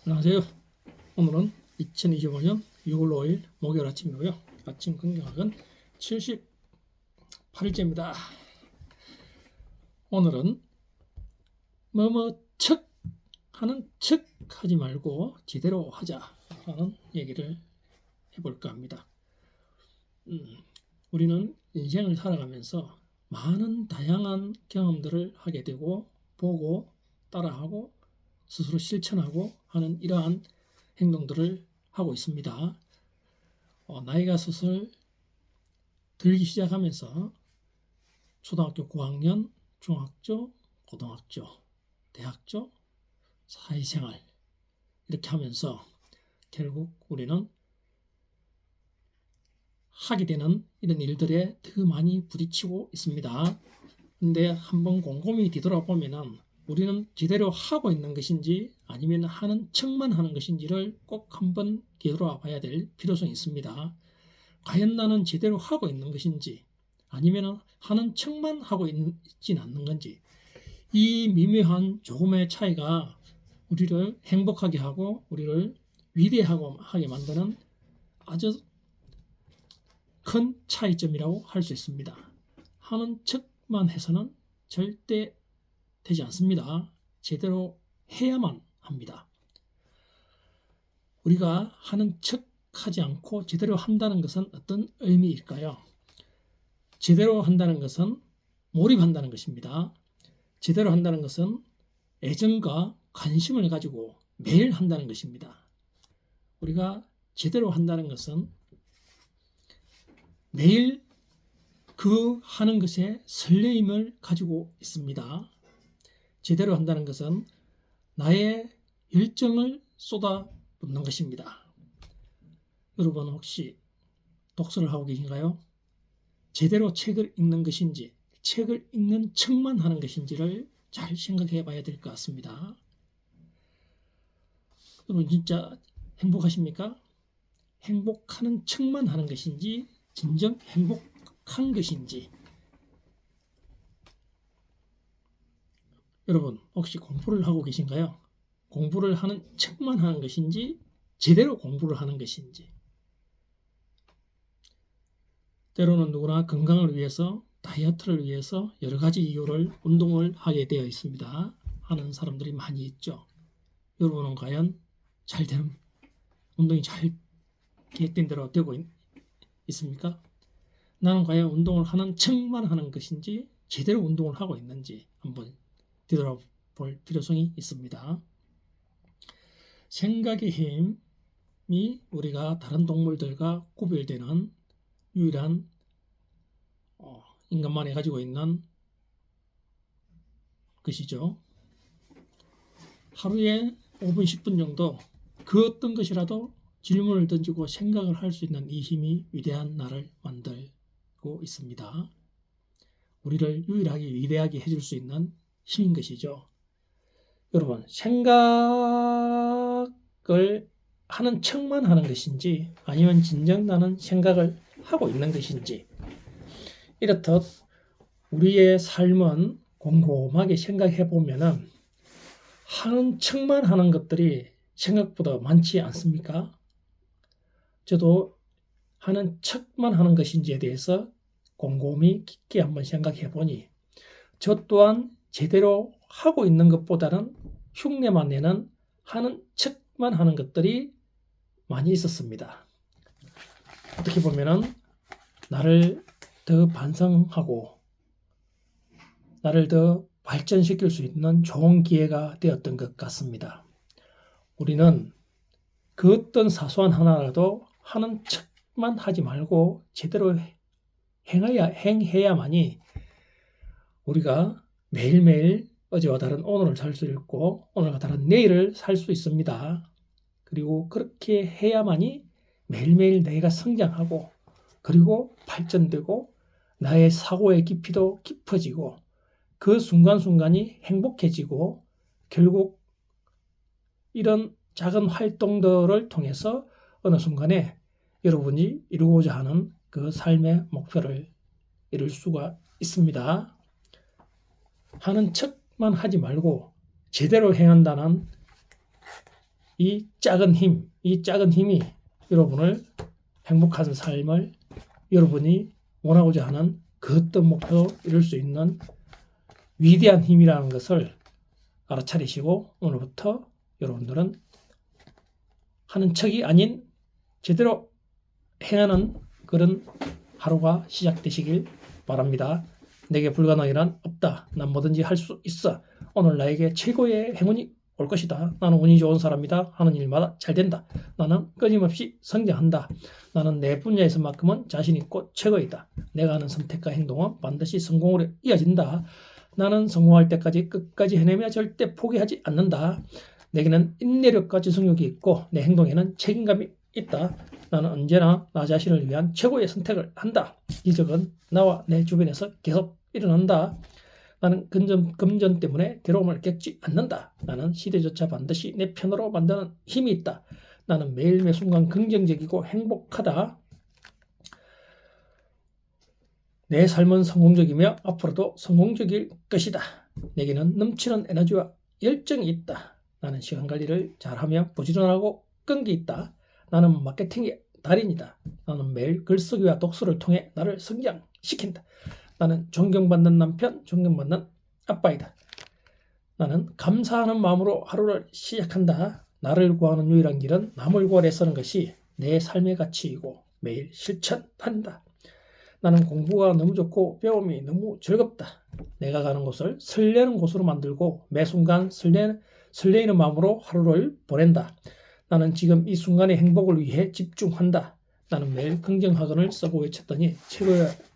안녕하세요. 오늘은 2025년 6월 5일 목요일 아침이고요. 아침 건강학은 78일째입니다. 오늘은 척 하는 척 하지 말고 제대로 하자 라는 얘기를 해볼까 합니다. 우리는 인생을 살아가면서 많은 다양한 경험들을 하게 되고 보고 따라하고 스스로 실천하고 하는 이러한 행동들을 하고 있습니다. 나이가 슬슬 들기 시작하면서 초등학교 고학년, 중학교, 고등학교, 대학교, 사회생활 이렇게 하면서 결국 우리는 하게 되는 이런 일들에 더 많이 부딪히고 있습니다. 근데 한번 곰곰이 뒤돌아보면은 우리는 제대로 하고 있는 것인지 아니면 하는 척만 하는 것인지를 꼭 한번 뒤돌아 봐야 될 필요성이 있습니다. 과연 나는 제대로 하고 있는 것인지 아니면 하는 척만 하고 있지는 않는 건지, 이 미묘한 조금의 차이가 우리를 행복하게 하고 우리를 위대하게 만드는 아주 큰 차이점이라고 할 수 있습니다. 하는 척만 해서는 절대 되지 않습니다. 제대로 해야만 합니다. 우리가 하는 척 하지 않고 제대로 한다는 것은 어떤 의미일까요? 제대로 한다는 것은 몰입한다는 것입니다. 제대로 한다는 것은 애정과 관심을 가지고 매일 한다는 것입니다. 우리가 제대로 한다는 것은 매일 그 하는 것에 설레임을 가지고 있습니다. 제대로 한다는 것은 나의 열정을 쏟아붓는 것입니다. 여러분 혹시 독서를 하고 계신가요? 제대로 책을 읽는 것인지 책을 읽는 척만 하는 것인지를 잘 생각해 봐야 될 것 같습니다. 여러분 진짜 행복하십니까? 행복하는 척만 하는 것인지 진정 행복한 것인지. 여러분 혹시 공부를 하고 계신가요? 공부를 하는 척만 하는 것인지 제대로 공부를 하는 것인지. 때로는 누구나 건강을 위해서, 다이어트를 위해서 여러 가지 이유를 운동을 하게 되어 있습니다. 하는 사람들이 많이 있죠. 여러분은 과연 잘 되는 운동이 잘 계획된 대로 되고 있습니까? 나는 과연 운동을 하는 척만 하는 것인지 제대로 운동을 하고 있는지 한번 뒤돌아볼 필요성이 있습니다. 생각의 힘이 우리가 다른 동물들과 구별되는 유일한 인간만이 가지고 있는 것이죠. 하루에 5분, 10분 정도 그 어떤 것이라도 질문을 던지고 생각을 할 수 있는 이 힘이 위대한 나를 만들고 있습니다. 우리를 유일하게 위대하게 해줄 수 있는 힘인 것이죠. 여러분, 생각을 하는 척만 하는 것인지 아니면 진정 나는 생각을 하고 있는 것인지, 이렇듯 우리의 삶은 곰곰하게 생각해 보면은 하는 척만 하는 것들이 생각보다 많지 않습니까? 저도 하는 척만 하는 것인지에 대해서 곰곰이 깊게 한번 생각해 보니 저 또한 제대로 하고 있는 것보다는 흉내만 내는 하는 척만 하는 것들이 많이 있었습니다. 어떻게 보면은 나를 더 반성하고 나를 더 발전시킬 수 있는 좋은 기회가 되었던 것 같습니다. 우리는 그 어떤 사소한 하나라도 하는 척만 하지 말고 제대로 행해야만이 우리가 매일매일 어제와 다른 오늘을 살 수 있고 오늘과 다른 내일을 살 수 있습니다. 그리고 그렇게 해야만이 매일매일 내가 성장하고 그리고 발전되고 나의 사고의 깊이도 깊어지고 그 순간순간이 행복해지고 결국 이런 작은 활동들을 통해서 어느 순간에 여러분이 이루고자 하는 그 삶의 목표를 이룰 수가 있습니다. 하는 척만 하지 말고 제대로 행한다는 이 작은 힘이 여러분을 행복한 삶을 여러분이 원하고자 하는 그 어떤 목표로 이룰 수 있는 위대한 힘이라는 것을 알아차리시고 오늘부터 여러분들은 하는 척이 아닌 제대로 행하는 그런 하루가 시작되시길 바랍니다. 내게 불가능이란 없다. 난 뭐든지 할 수 있어. 오늘 나에게 최고의 행운이 올 것이다. 나는 운이 좋은 사람이다. 하는 일마다 잘 된다. 나는 끊임없이 성장한다. 나는 내 분야에서만큼은 자신 있고 최고이다. 내가 하는 선택과 행동은 반드시 성공으로 이어진다. 나는 성공할 때까지 끝까지 해내며 절대 포기하지 않는다. 내게는 인내력과 지속력이 있고 내 행동에는 책임감이 있다. 나는 언제나 나 자신을 위한 최고의 선택을 한다. 기적은 나와 내 주변에서 계속 일어난다. 나는 금전 때문에 괴로움을 겪지 않는다. 나는 시대조차 반드시 내 편으로 만드는 힘이 있다. 나는 매일 매 순간 긍정적이고 행복하다. 내 삶은 성공적이며 앞으로도 성공적일 것이다. 내게는 넘치는 에너지와 열정이 있다. 나는 시간 관리를 잘하며 부지런하고 끈기 있다. 나는 마케팅의 달인이다. 나는 매일 글쓰기와 독서를 통해 나를 성장시킨다. 나는 존경받는 남편, 존경받는 아빠이다. 나는 감사하는 마음으로 하루를 시작한다. 나를 구하는 유일한 길은 남을 구하려 쓰는 것이 내 삶의 가치이고 매일 실천한다. 나는 공부가 너무 좋고 배움이 너무 즐겁다. 내가 가는 곳을 설레는 곳으로 만들고 매 순간 설레이는 마음으로 하루를 보낸다. 나는 지금 이 순간의 행복을 위해 집중한다. 나는 매일 긍정학원을 쓰고 외쳤더니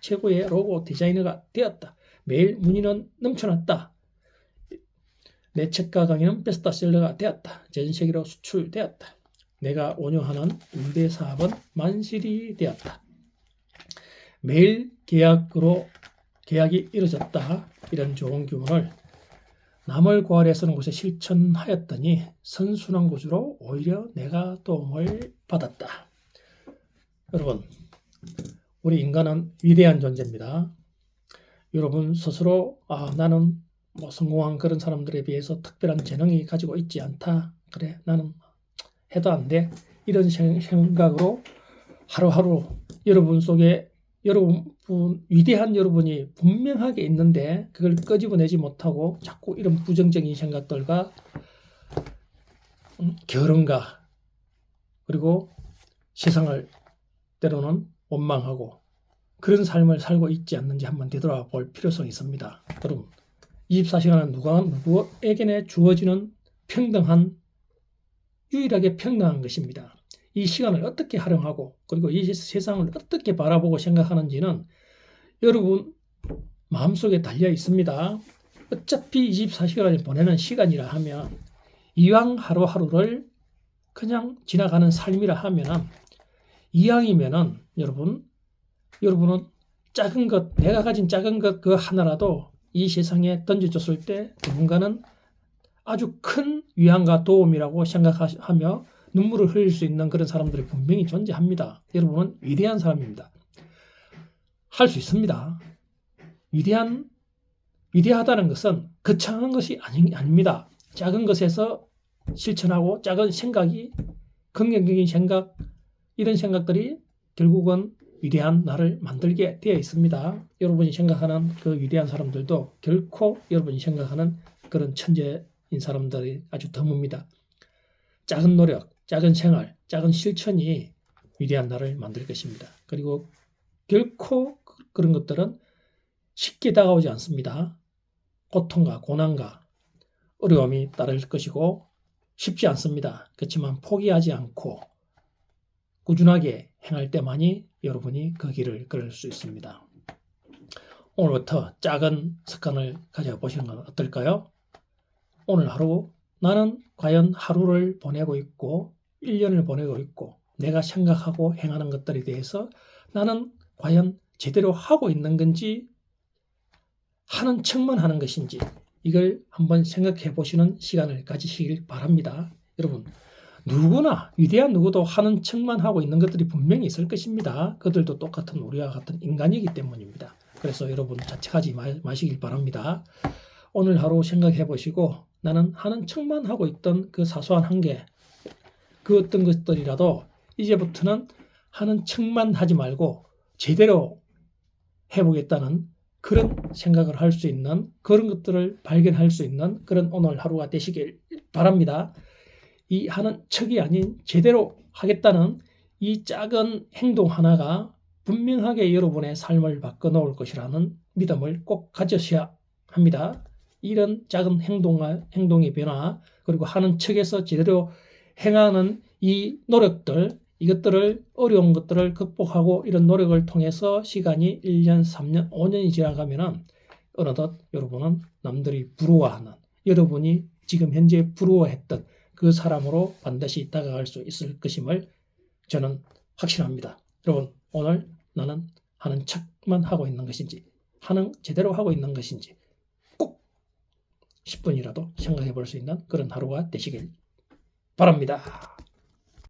최고의 로고 디자이너가 되었다. 매일 문의는 넘쳐났다. 내 책과 강의는 베스트셀러가 되었다. 전 세계로 수출되었다. 내가 운영하는 임대 사업은 만실이 되었다. 매일 계약이 이루어졌다. 이런 좋은 기운을 남을 구하려 쓰는 곳에 실천하였더니 선순환 구조로 오히려 내가 도움을 받았다. 여러분, 우리 인간은 위대한 존재입니다. 여러분 스스로 나는 성공한 그런 사람들에 비해서 특별한 재능이 가지고 있지 않다. 그래, 나는 해도 안 돼. 이런 생각으로 하루하루 여러분 속에 위대한 여러분이 분명하게 있는데 그걸 끄집어내지 못하고 자꾸 이런 부정적인 생각들과 게으름과 그리고 세상을 때로는 원망하고 그런 삶을 살고 있지 않는지 한번 되돌아볼 필요성이 있습니다. 여러분, 24시간은 누구에게나 주어지는 유일하게 평등한 것입니다. 이 시간을 어떻게 활용하고 그리고 이 세상을 어떻게 바라보고 생각하는지는 여러분 마음속에 달려 있습니다. 어차피 24시간을 보내는 시간이라 하면 이왕 하루하루를 그냥 지나가는 삶이라 하면 이왕이면은 여러분은 작은 것, 내가 가진 작은 것 그 하나라도 이 세상에 던져줬을 때 누군가는 아주 큰 위안과 도움이라고 생각하며 눈물을 흘릴 수 있는 그런 사람들이 분명히 존재합니다. 여러분은 위대한 사람입니다. 할 수 있습니다. 위대하다는 것은 거창한 것이 아닙니다. 작은 것에서 실천하고 작은 생각이 긍정적인 생각 이런 생각들이 결국은 위대한 나를 만들게 되어 있습니다. 여러분이 생각하는 그 위대한 사람들도 결코 여러분이 생각하는 그런 천재인 사람들이 아주 드뭅니다. 작은 노력, 작은 생활, 작은 실천이 위대한 나를 만들 것입니다. 그리고 결코 그런 것들은 쉽게 다가오지 않습니다. 고통과 고난과 어려움이 따를 것이고 쉽지 않습니다. 그렇지만 포기하지 않고 꾸준하게 행할 때만이 여러분이 그 길을 걸을 수 있습니다. 오늘부터 작은 습관을 가져보시는 건 어떨까요? 오늘 하루 나는 과연 하루를 보내고 있고 1년을 보내고 있고 내가 생각하고 행하는 것들에 대해서 나는 과연 제대로 하고 있는 건지 하는 척만 하는 것인지 이걸 한번 생각해 보시는 시간을 가지시길 바랍니다. 여러분, 누구나 위대한 누구도 하는 척만 하고 있는 것들이 분명히 있을 것입니다. 그들도 똑같은 우리와 같은 인간이기 때문입니다. 그래서 여러분 자책하지 마시길 바랍니다. 오늘 하루 생각해 보시고 나는 하는 척만 하고 있던 그 사소한 한계 그 어떤 것들이라도 이제부터는 하는 척만 하지 말고 제대로 해보겠다는 그런 생각을 할 수 있는, 그런 것들을 발견할 수 있는 그런 오늘 하루가 되시길 바랍니다. 이 하는 척이 아닌 제대로 하겠다는 이 작은 행동 하나가 분명하게 여러분의 삶을 바꿔놓을 것이라는 믿음을 꼭 가지셔야 합니다. 이런 작은 행동의 변화, 그리고 하는 척에서 제대로 행하는 이 노력들, 이것들을, 어려운 것들을 극복하고 이런 노력을 통해서 시간이 1년, 3년, 5년이 지나가면은 어느덧 여러분은 남들이 부러워하는, 여러분이 지금 현재 부러워했던 그 사람으로 반드시 다가갈 수 있을 것임을 저는 확신합니다. 여러분, 오늘 나는 하는 척만 하고 있는 것인지, 제대로 하고 있는 것인지 꼭 10분이라도 생각해 볼 수 있는 그런 하루가 되시길 바랍니다.